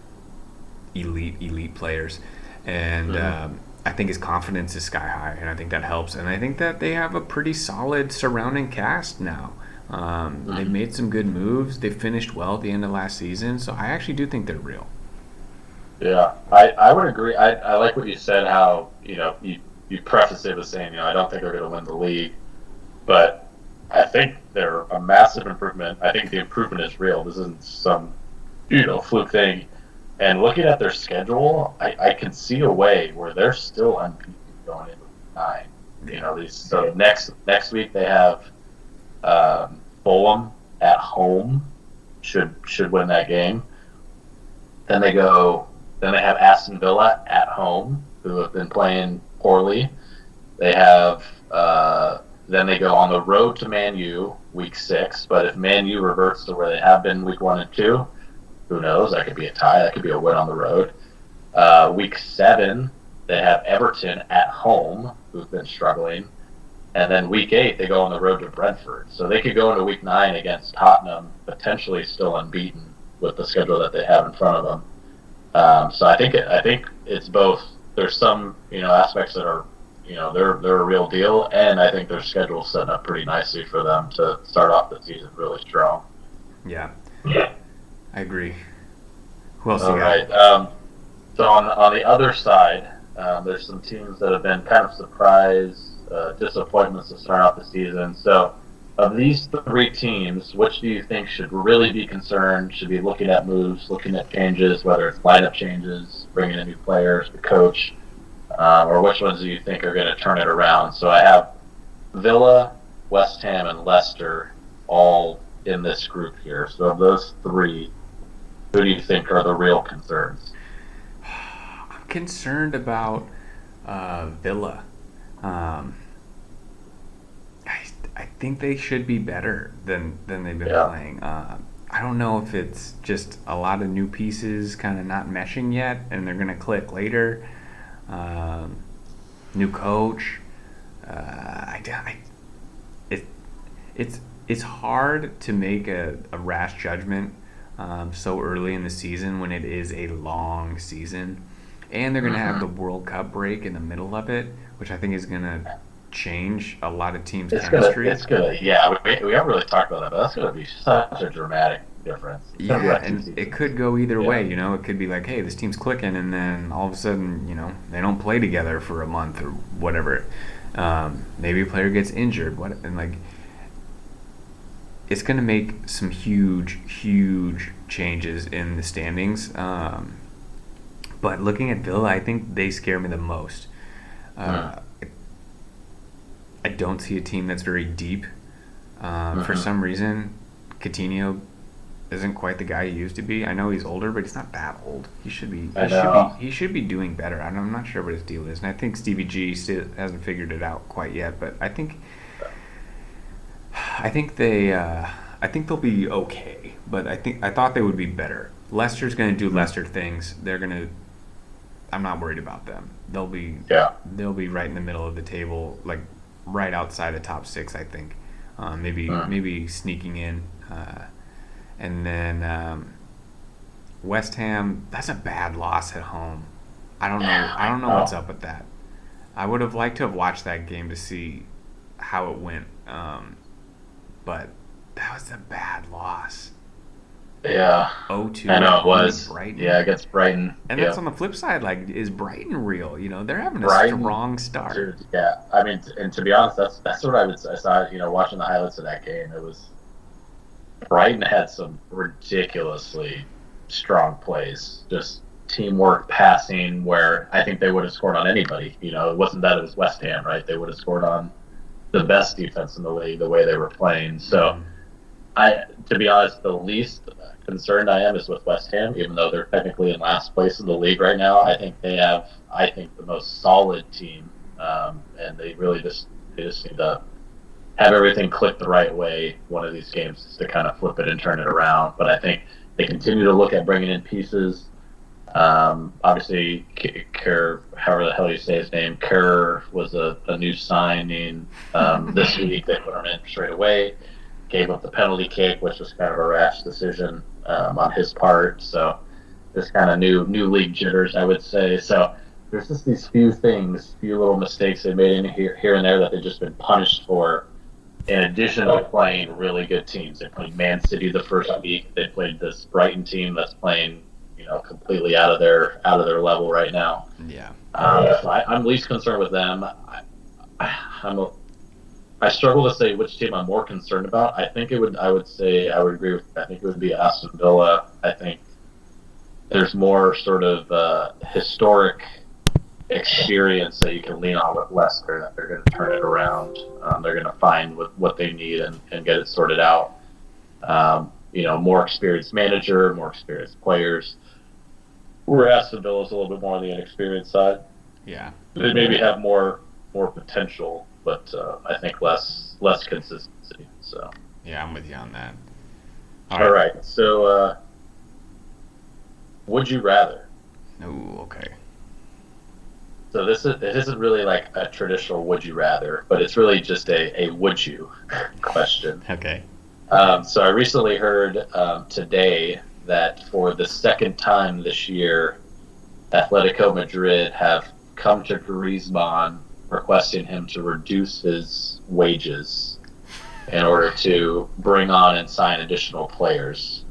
elite players, and I think his confidence is sky high, and I think that helps. And I think that they have a pretty solid surrounding cast now. They've made some good moves. They finished well at the end of last season, so I actually do think they're real. Yeah, I would agree. I like what you said. How you preface it with saying I don't think they're going to win the league, but I think they're a massive improvement. I think the improvement is real. This isn't some fluke thing. And looking at their schedule, I can see a way where they're still unbeaten going into nine. So next week they have Fulham at home, should win that game. Then they have Aston Villa at home, who have been playing poorly. They have then they go on the road to Man U week 6. But if Man U reverts to where they have been week 1 and 2, who knows? That could be a tie. That could be a win on the road. Week 7, they have Everton at home, who've been struggling. And then week 8, they go on the road to Brentford. So they could go into week 9 against Tottenham, potentially still unbeaten with the schedule that they have in front of them. So I think it's both. There's some aspects that are they're a real deal, and I think their schedule's setting up pretty nicely for them to start off the season really strong. Yeah, I agree. Who else All you got? right. So on the other side, there's some teams that have been kind of surprise disappointments to start off the season. So Of these three teams, which do you think should really be concerned, should be looking at moves, looking at changes, whether it's lineup changes, bringing in new players, the coach, or which ones do you think are going to turn it around? So I have Villa, West Ham, and Leicester all in this group here. So of those three, who do you think are the real concerns? I'm concerned about Villa. I think they should be better than they've been playing. I don't know if it's just a lot of new pieces kind of not meshing yet, and they're gonna click later. New coach. It's hard to make a rash judgment so early in the season when it is a long season, and they're gonna have the World Cup break in the middle of it, which I think is gonna change a lot of teams' chemistry. It's gonna, yeah. We haven't really talked about that, but that's gonna be such a dramatic difference. Yeah, and it could go either way. You know, it could be like, hey, this team's clicking, and then all of a sudden, you know, they don't play together for a month or whatever. Maybe a player gets injured. And like, it's gonna make some huge changes in the standings. But looking at Villa, I think they scare me the most. I don't see a team that's very deep. For some reason, Coutinho isn't quite the guy he used to be. I know he's older, but he's not that old. He should be. He should be doing better. I'm not sure what his deal is, and I think Stevie G still hasn't figured it out quite yet. But I think they'll be okay. But I thought they would be better. Leicester's going to do Leicester things. I'm not worried about them. They'll be right in the middle of the table, like right outside the top 6, I think. Maybe sneaking in. And then West Ham, that's a bad loss at home. I don't know what's up with that. I would have liked to have watched that game to see how it went. But that was a bad loss. Yeah. 0-2. I know it was. Brighton. Yeah, against Brighton. And that's on the flip side. Like, is Brighton real? You know, they're having a strong start. Dude, yeah. I mean, and to be honest, that's what I saw. You know, watching the highlights of that game, it was Brighton had some ridiculously strong plays, just teamwork, passing. Where I think they would have scored on anybody. You know, it wasn't that it was West Ham, right? They would have scored on the best defense in the league the way they were playing. So. To be honest, the least concerned I am is with West Ham, even though they're technically in last place in the league right now. I think they have, the most solid team, and they really just need to have everything click the right way one of these games to kind of flip it and turn it around. But I think they continue to look at bringing in pieces. Obviously, Kerr, however the hell you say his name, Kerr was a new signing this week. They put him in straight away. Gave up the penalty kick, which was kind of a rash decision on his part. So just kind of new league jitters, I would say. So there's just these few little mistakes they made in here and there that they've just been punished for. In addition to playing really good teams, they played Man City the first week. They played this Brighton team that's playing, you know, completely out of their level right now. Yeah. So I'm least concerned with them. I struggle to say which team I'm more concerned about. I think I would agree with. I think it would be Aston Villa. I think there's more sort of historic experience that you can lean on with Leicester, that they're going to turn it around. They're going to find what they need and get it sorted out. You know, more experienced manager, more experienced players. Where Aston Villa is a little bit more on the inexperienced side. Yeah, they maybe have more potential, but I think less consistency. So yeah, I'm with you on that. All right. So would you rather? Oh, okay. So it isn't really like a traditional would you rather, but it's really just a would you question. Okay. So I recently heard today that for the second time this year, Atletico Madrid have come to Griezmann requesting him to reduce his wages in order to bring on and sign additional players.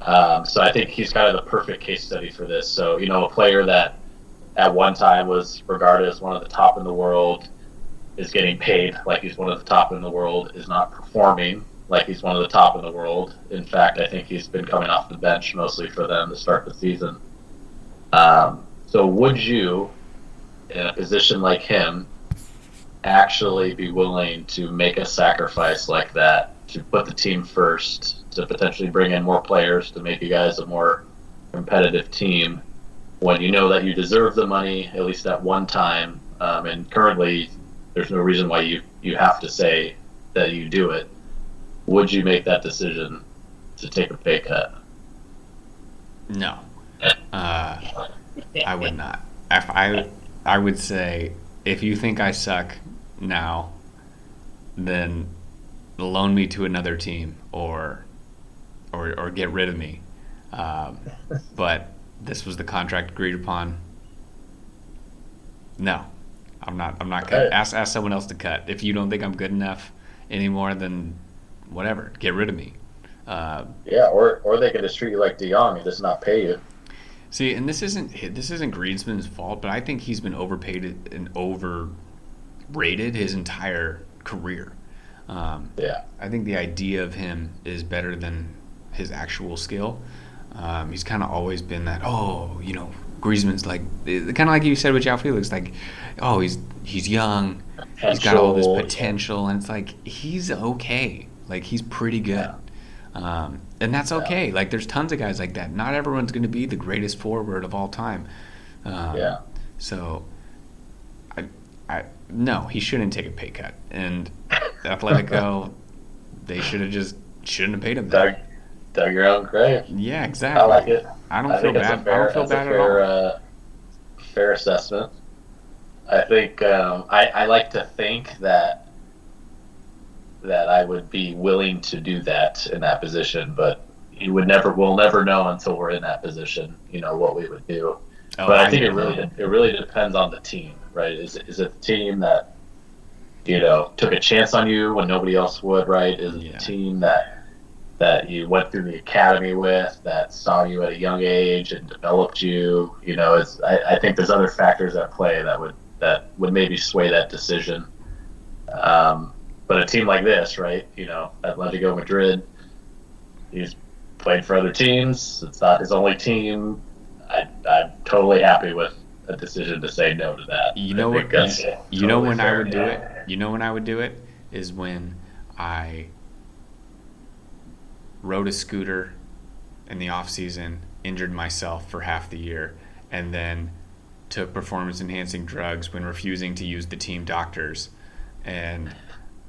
So I think he's kind of the perfect case study for this. So, you know, a player that at one time was regarded as one of the top in the world, is getting paid like he's one of the top in the world, is not performing like he's one of the top in the world. In fact, I think he's been coming off the bench mostly for them to start the season. So would you, in a position like him, actually be willing to make a sacrifice like that to put the team first, to potentially bring in more players to make you guys a more competitive team when you know that you deserve the money at least at one time, and currently there's no reason why you have to say that you do it? Would you make that decision to take a pay cut? No, I would not. If I would say, if you think I suck now, then loan me to another team or get rid of me. But this was the contract agreed upon. No, I'm not. I'm not cutting. Ask someone else to cut. If you don't think I'm good enough anymore, then whatever. Get rid of me. Yeah, or they could just treat you like De Jong and just not pay you. See, and this isn't Griezmann's fault, but I think he's been overpaid and overrated his entire career. Yeah. I think the idea of him is better than his actual skill. He's kind of always been that, Griezmann's like, kind of like you said with João Felix, like, oh, he's young, he's got all this potential, and it's like, he's okay. Like, he's pretty good. And that's okay. Yeah. Like, there's tons of guys like that. Not everyone's going to be the greatest forward of all time. So, no, he shouldn't take a pay cut. And Atletico, they shouldn't have paid him. Dug your own grave. Yeah, exactly. I like it. I don't feel bad. I don't feel bad at all. Fair assessment. I think I like to think that I would be willing to do that in that position, but we'll never know until we're in that position, what we would do. But I think it really depends on the team, right? Is it the team that, took a chance on you when nobody else would, right? Is it the team that you went through the academy with, that saw you at a young age and developed you? I think there's other factors at play that would maybe sway that decision. But a team like this, right? Atletico Madrid, he's played for other teams. It's not his only team. I'm totally happy with a decision to say no to that. When I would do it? You know when I would do it? Is when I rode a scooter in the off season, injured myself for half the year, and then took performance-enhancing drugs when refusing to use the team doctors, and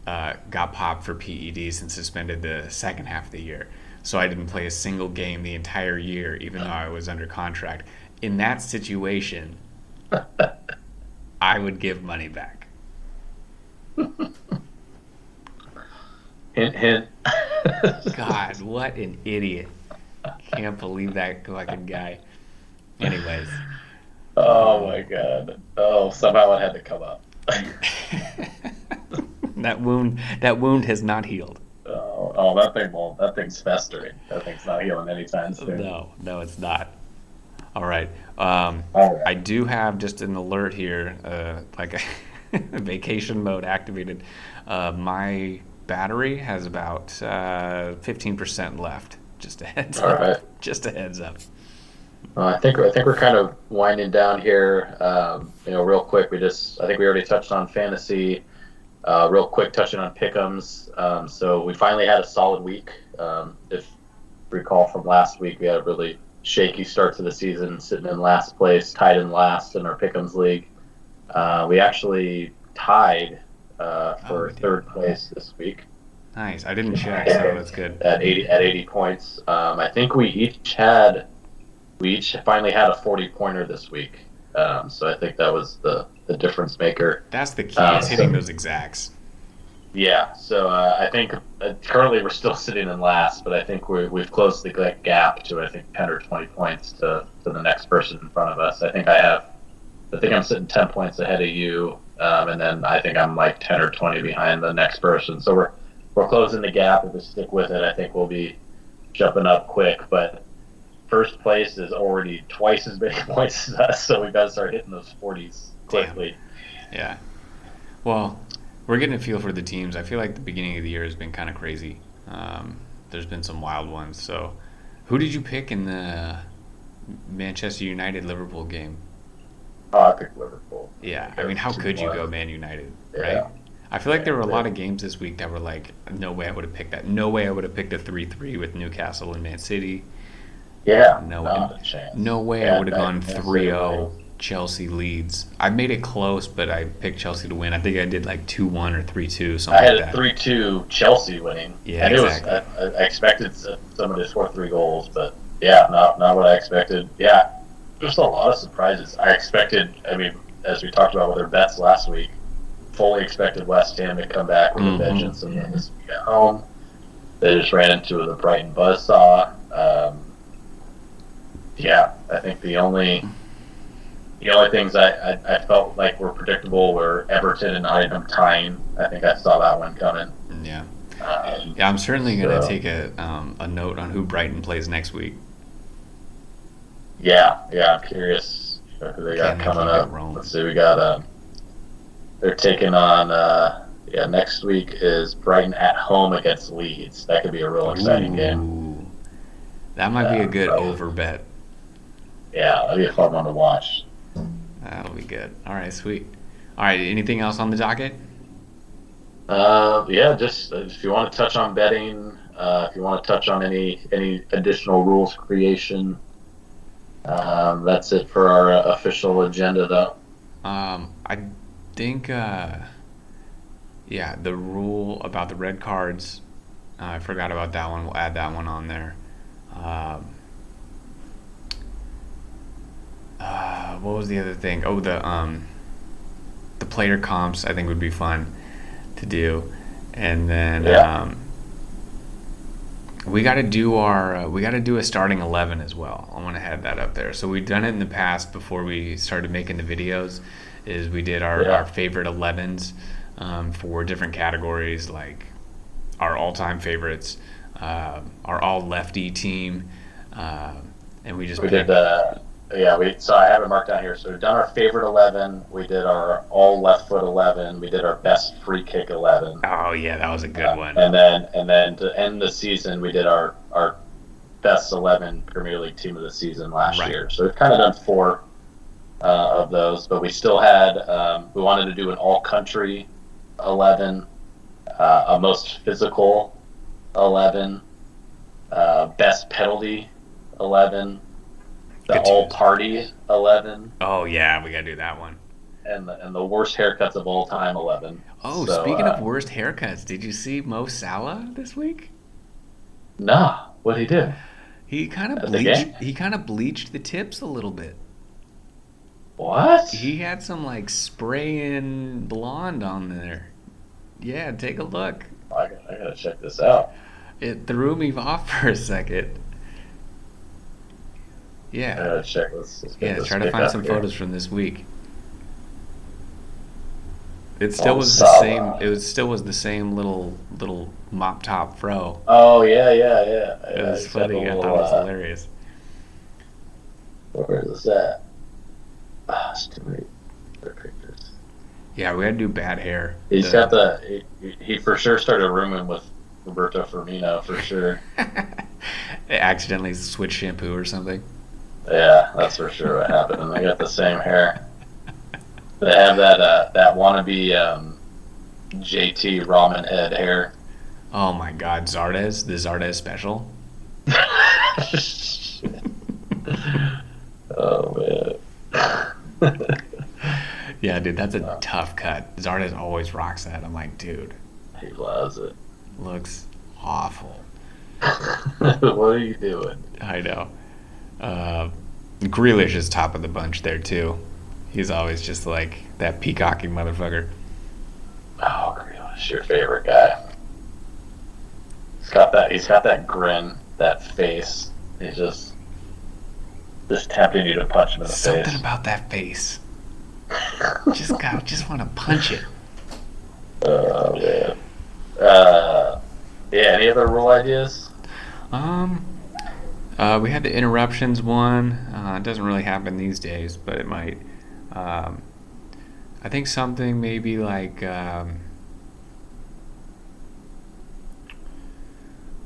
got popped for PEDs and suspended the second half of the year. So I didn't play a single game the entire year, even though I was under contract. In that situation, I would give money back. Hint, hint. God, what an idiot. Can't believe that fucking guy. Anyways. Oh, my God. Oh, somehow it had to come up. That wound has not healed. Oh, that thing's festering. That thing's not healing anytime soon. No, it's not. All right. I do have just an alert here, like a vacation mode activated. My battery has about 15% left. Just a heads up. All right. Just a heads up. I think we're kind of winding down here. Real quick, I think we already touched on fantasy. Real quick, touching on pick'ems. So we finally had a solid week. If you recall from last week, we had a really shaky start to the season, sitting in last place, tied in last in our pick'ems league. We actually tied for third place this week. Nice. I didn't check, so that's good. At 80 points. I think we each finally had a 40-pointer this week. So I think that was the difference maker. That's the key, is hitting those exacts. Yeah, so I think currently we're still sitting in last, but I think we've closed the gap to, I think, 10 or 20 points to the next person in front of us. I think I'm sitting 10 points ahead of you, and then I think I'm like 10 or 20 behind the next person. So we're closing the gap. If we stick with it, I think we'll be jumping up quick, but first place is already twice as many points as us, so we got to start hitting those 40s quickly. Damn. Yeah. Well, we're getting a feel for the teams. I feel like the beginning of the year has been kind of crazy. There's been some wild ones. So, who did you pick in the Manchester United Liverpool game? Oh, I picked Liverpool. Yeah, I mean, how could you go Man United, right? Yeah. I feel like there were a lot Yeah. of games this week that were like, no way I would have picked that. No way I would have picked a 3-3 with Newcastle and Man City. Yeah, No, not a chance. no way I Yeah, would have gone Man City 3-0 winning. Chelsea Leeds. I made it close, but I picked Chelsea to win. I think I did like 2-1 or 3-2, I something had like a that. 3-2 Chelsea winning, Yeah, and it was exactly. I expected somebody to score 3 goals, but yeah, not what I expected. Yeah, just a lot of surprises. I expected. I mean, as we talked about with our bets last week, fully expected West Ham to come back with a Hmm. vengeance, and then this week at home, they just ran into the Brighton buzzsaw. Yeah, I think the only things I felt like were predictable were Everton and Nottingham tying. I think I saw that one coming. Yeah. Um, Yeah, I'm certainly going to so take a note on who Brighton plays next week. yeah, I'm curious who they got Can they coming keep it up. rolling? Let's see, we got they're taking on next week is Brighton at home against Leeds. That could be a real exciting game. Ooh. That might be a good Right. over bet. Yeah, that'd be a fun one to watch. That'll be good. All right, sweet. All right, anything else on the docket? Yeah, just if you want to touch on betting, if you want to touch on any additional rules creation, that's it for our official agenda, though. I think, yeah, the rule about the red cards, I forgot about that one. We'll add that one on there. Um, what was the other thing? Oh, the player comps I think would be fun to do, and then Yeah, we got to do a starting 11 as well. I want to have that up there. So we've done it in the past before we started making the videos. Is we did our yeah. favorite 11s for different categories, like our all-time favorites, our all lefty team, uh, and we just We did picked. so I have it marked down here. So we've done our favorite 11. We did our all left foot 11. We did our best free kick 11. Oh yeah, that was a good one. And then to end the season, we did our best 11 Premier League team of the season last Right. year. So we've kind of done four of those, but we still had we wanted to do an all country 11, a most physical 11, best penalty 11, the Good all twos. party 11, Oh yeah, we gotta do that one. and the worst haircuts of all time 11. Oh, So speaking of worst haircuts, did you see Mo Salah this week? nah, what'd he do He kind of at the bleached. game? He kind of bleached the tips a little bit. What? He had some like spraying blonde on there. Yeah, take a look. I gotta check this out. It threw me off for a second. I Yeah, gotta check. Let's get yeah. this Try to pick find up some here. photos from this week. It still Oh, was the same. Salah. It was still was the same little mop top fro. Oh yeah. It was He's got the funny. I little. thought it was hilarious. Where is this at? It's too many other pictures. Yeah, we had to do bad hair. He's got he for sure started rooming with Roberto Firmino for sure. Accidentally switched shampoo or something. Yeah, that's for sure what happened. And they got the same hair. They have that wannabe JT ramen head hair. Oh my God, Zardes, the Zardes special. Oh man. Yeah, dude, that's a tough cut. Zardes always rocks that. I'm like, dude, He loves it. looks awful. What are you doing? I know. Grealish is top of the bunch there too. He's always just like that peacocking motherfucker. Oh, Grealish, your favorite guy. He's got that grin, that face. He's just tempting you to punch him in the Something face. about that face. Just want to punch it. Oh man. Yeah. Any other rule ideas? Um, we had the interruptions one. It doesn't really happen these days, but it might. I think something maybe like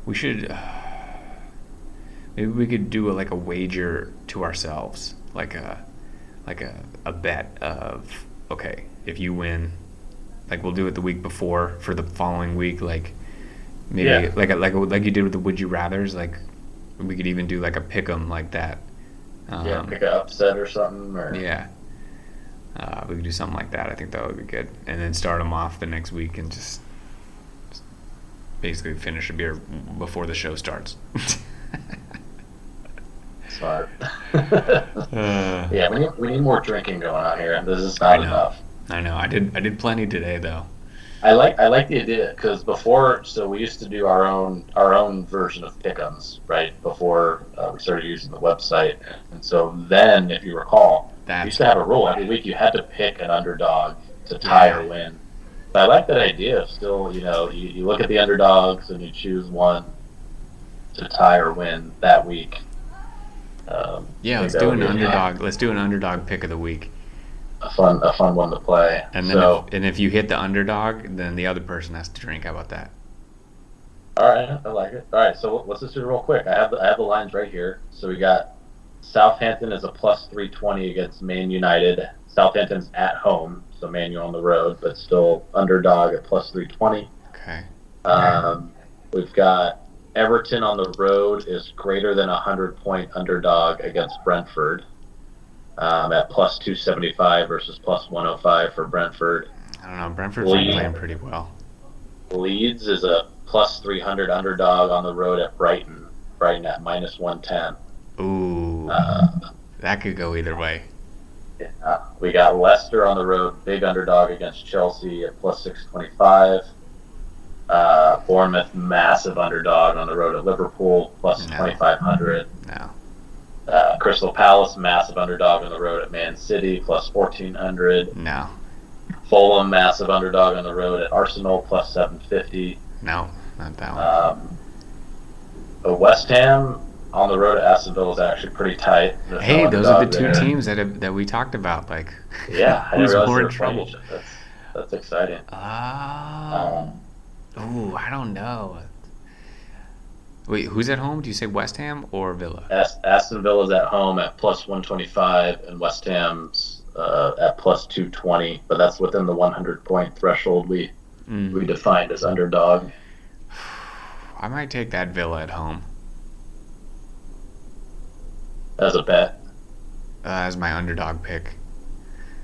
We should maybe we could do like a wager to ourselves, like a bet of okay, if you win, like we'll do it the week before for the following week, like maybe Yeah. like you did with the would you rather's, like we could even do like a pick 'em like that. Yeah, Um, pick an upset or something, or yeah, we could do something like that. I think that would be good, and then start them off the next week and just basically finish a beer before the show starts. smart. uh, Yeah, we need more drinking going on here. This is I not know, enough. I know. I did plenty today though. I like the idea because before, so we used to do our own version of pick'ems, right? Before we started using the website, and so then, if you recall, we used That's to have a rule every week. You had to pick an underdog to tie yeah. or win. But I like that idea of still, you look at the underdogs and you choose one to tie or win that week. I Yeah, think let's that do would an be underdog. Let's do an underdog pick of the week. a fun one to play. And then So, if you hit the underdog, then the other person has to drink. How about that? all right, I like it. All right, so let's just do it real quick. I have the lines right here. So we got Southampton is a plus 320 against Man United. Southampton's at home, so Man U on the road, but still underdog at plus 320. Okay. We've got Everton on the road is greater than 100-point underdog against Brentford at plus 275 versus plus 105 for Brentford. I don't know. Brentford's been playing pretty well. Leeds is a plus 300 underdog on the road at Brighton. Brighton at minus 110. Ooh, Uh, that could go either way. we got Leicester on the road, big underdog against Chelsea at plus 625. Bournemouth, massive underdog on the road at Liverpool, plus No, 2,500. no, Crystal Palace, massive underdog on the road at Man City, plus 1,400. no, Fulham, massive underdog on the road at Arsenal, plus 750. no, not that one. West Ham on the road at Aston Villa is actually pretty tight. There's Hey, no those are the underdog two there. teams that we talked about. Like, Yeah, I didn't who's realize more they in were playing trouble? each other. That's exciting. Um, Ooh, I don't know. Wait, who's at home? Do you say West Ham or Villa? Aston Villa's at home at plus 125, and West Ham's at plus 220. But that's within the 100-point threshold we Mm. defined as underdog. I might take that Villa at home As a bet. as my underdog pick.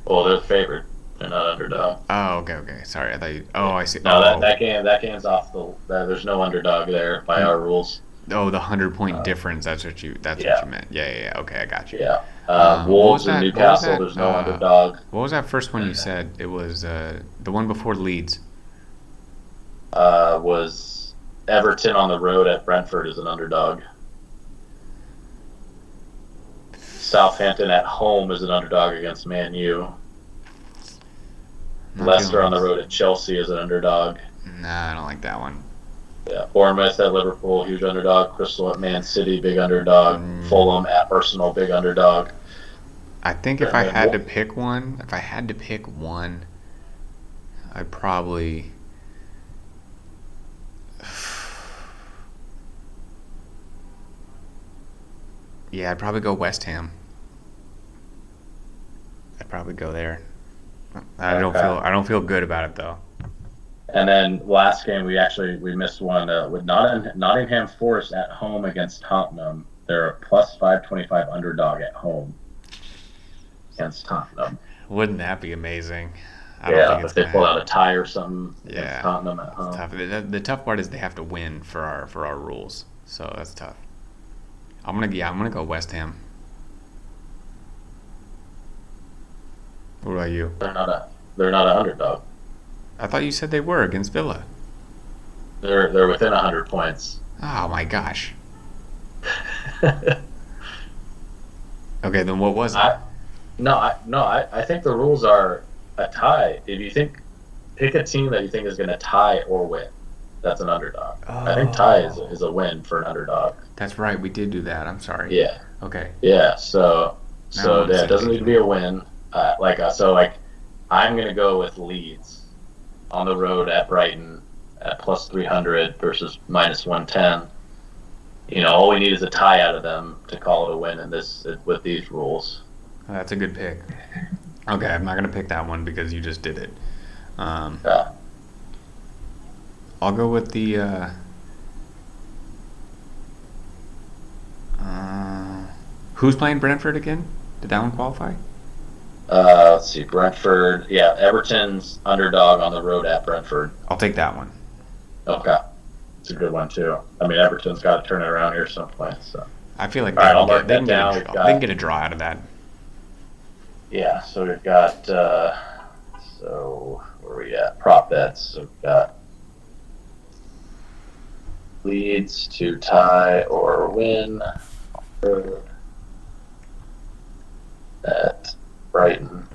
Well, they're favored. They're not underdog. Oh, okay. Sorry, I thought you. Oh, I see. No, Oh, that game's off there's no underdog there by our rules. oh, the 100-point difference. That's what you Yeah. meant. Yeah. Okay, I got you. Yeah. What was Wolves and that? What was Newcastle, that? there's no underdog. What was that first one you said? It was the one before Leeds. Was Everton on the road at Brentford is an underdog. Southampton at home is an underdog against Man U. Not Leicester feeling on the this. road at Chelsea is an underdog. Nah, I don't like that one. Yeah, Bournemouth at Liverpool, huge underdog. Crystal at Man City, big underdog. Fulham at Arsenal, big underdog. I think if And I then had to pick one, I'd probably. Yeah, I'd probably go West Ham. I'd probably go there. Okay. I don't feel good about it though. And then last game we missed one with Nottingham Forest at home against Tottenham. They're a plus 525 underdog at home against Tottenham. Wouldn't that be amazing? I don't think Yeah, it's if they gonna pull out a happen. tie or something against Yeah, Tottenham at it's home. tough. The tough part is they have to win for our rules, so that's tough. I'm gonna go West Ham. What about you? They're not an underdog. I thought you said they were against Villa. They're within 100 points. Oh my gosh. Okay, then what was it? I think the rules are a tie. If you pick a team that you think is going to tie or win. That's an underdog. I think tie is a win for an underdog. That's right. We did do that. I'm sorry. Yeah, Okay. yeah. So Now so I'm on the yeah, same it doesn't page need to be a win. I'm going to go with Leeds on the road at Brighton at plus 300 versus minus 110. All we need is a tie out of them to call it a win in this with these rules. That's a good pick. Okay, I'm not gonna pick that one because you just did it. Um, Yeah. I'll go with the. Who's playing Brentford again? Did that one qualify? Let's see, Brentford. Yeah, Everton's underdog on the road at Brentford. I'll take that one. Okay, it's a good one too. I mean, Everton's got to turn it around here some point. So, I feel like all right, I'll mark that down. they can get a draw out of that. Yeah, so we've got. So where are we at? Prop bets. So we've got Leeds to tie or win at Brighton,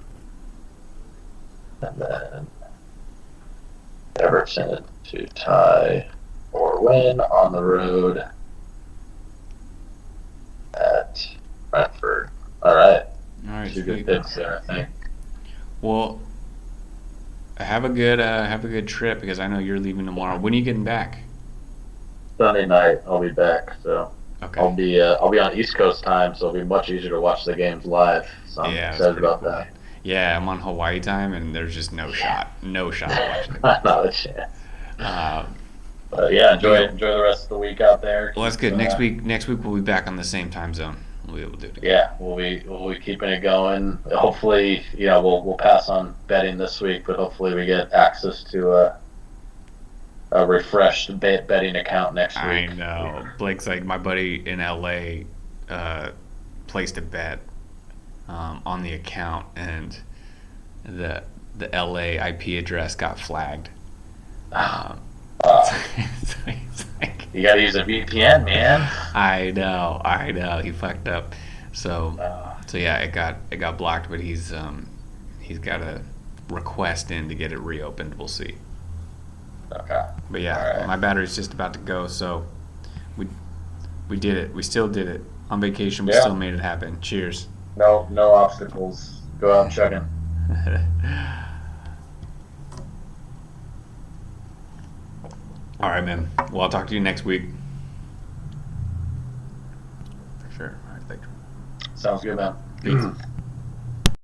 and then Everton to tie or win on the road at Brentford. All right. All right, Two good sweet. picks there, I think. Well, have a good trip because I know you're leaving tomorrow. When are you getting back? Sunday night, I'll be back. So Okay. I'll be on East Coast time, so it'll be much easier to watch the games live. So I'm Yeah, that's excited pretty about cool. that. Yeah, I'm on Hawaii time, and there's just no shot of watching the games. Not a chance. Uh, But yeah, yeah, enjoy the rest of the week out there. well, that's good. Next week we'll be back on the same time zone. We'll be able to do it again. Yeah, we'll be keeping it going. Hopefully, we'll pass on betting this week, but hopefully we get access to a refreshed betting account next I week. know. Blake's like my buddy in LA placed a bet on the account, and the LA IP address got flagged. Um, Uh, it's like, you got to use a VPN, man. I know. He fucked up. So Uh, so yeah, it got blocked, but he's got a request in to get it reopened. We'll see. okay. But All yeah, right. my battery's just about to go, so we we did it. We still did it. On vacation, we still Yeah. made it happen. Cheers. No obstacles. Go out chugging. All right, man. Well, I'll talk to you next week. For sure. All right, thanks. Sounds good, man. Peace.